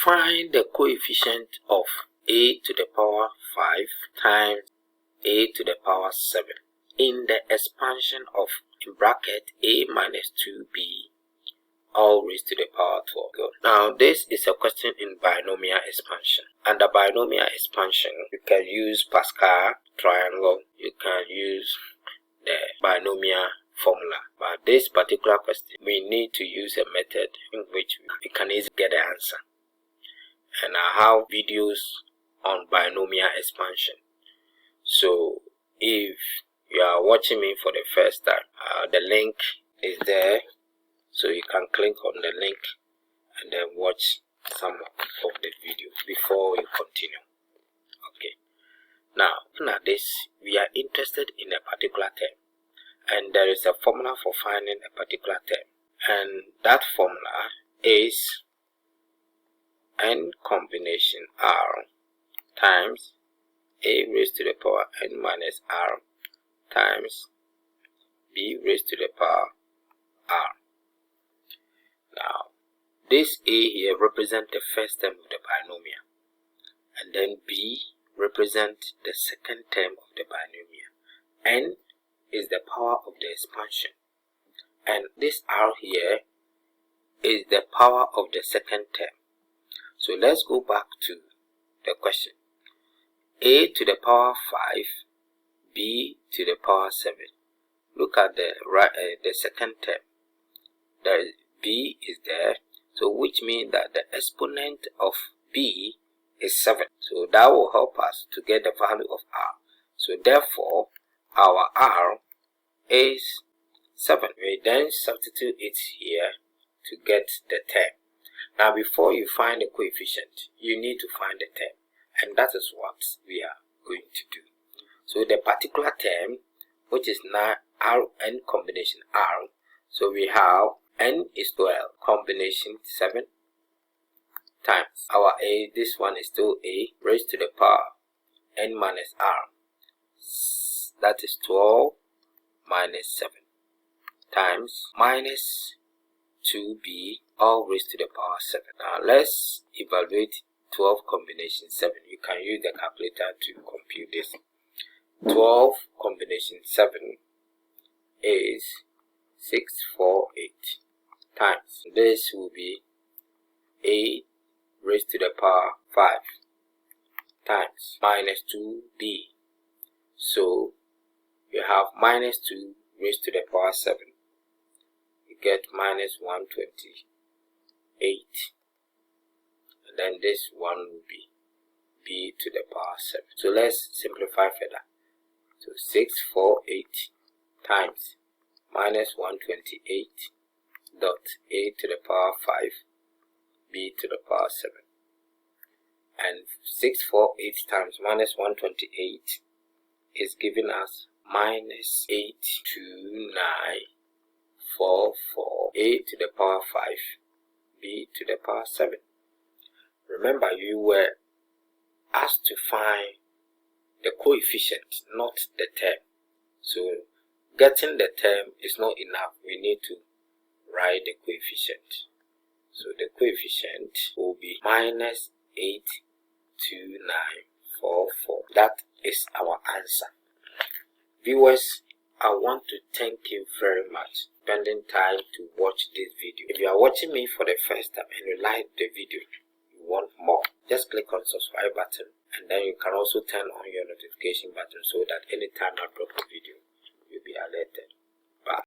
Find the coefficient of a to the power 5 times a to the power 7 in the expansion of, in bracket, a minus 2b all raised to the power 12. Good. Now this is a question in binomial expansion. Under binomial expansion, you can use Pascal triangle, you can use the binomial formula. But this particular question, we need to use a method in which we can easily get the answer. And I have videos on binomial expansion. So if you are watching me for the first time, the link is there, so you can click on the link and then watch some of the video before you continue. Okay, now at this, we are interested in a particular term, and there is a formula for finding a particular term, and that formula is n combination r times a raised to the power n minus r times b raised to the power r. Now this a here represents the first term of the binomial, and then b represents the second term of the binomial. N is the power of the expansion, and this r here is the power of the second term. So let's go back to the question. A to the power 5, b to the power 7. Look at the second term. There is b is there, so which means that the exponent of b is 7. So that will help us to get the value of r. So therefore, our r is 7. We then substitute it here to get the term. Now before you find the coefficient, you need to find the term, and that is what we are going to do. So the particular term, which is now r n combination r, so we have n is 12 combination 7 times our a, this one is still a raised to the power n minus r, that is 12 minus 7 times minus 2b all raised to the power 7. Now let's evaluate 12 combination 7. You can use the calculator to compute this. 12 combination 7 is 648 times, this will be a raised to the power 5 times minus 2b. So you have minus 2 raised to the power 7. You get minus 128. And then this one will be b to the power 7. So let's simplify further. So 648 times minus 128 dot a to the power 5 b to the power 7, and 648 times minus 128 is giving us minus 82944 a to the power 5 b to the power 7. Remember, you were asked to find the coefficient, not the term. So getting the term is not enough. We need to write the coefficient. So the coefficient will be minus 82944. That is our answer. Viewers, I want to thank you very much for spending time to watch this video. If you are watching me for the first time and you like the video, you want more, just click on subscribe button, and then you can also turn on your notification button so that anytime I drop a video, you'll be alerted. Bye.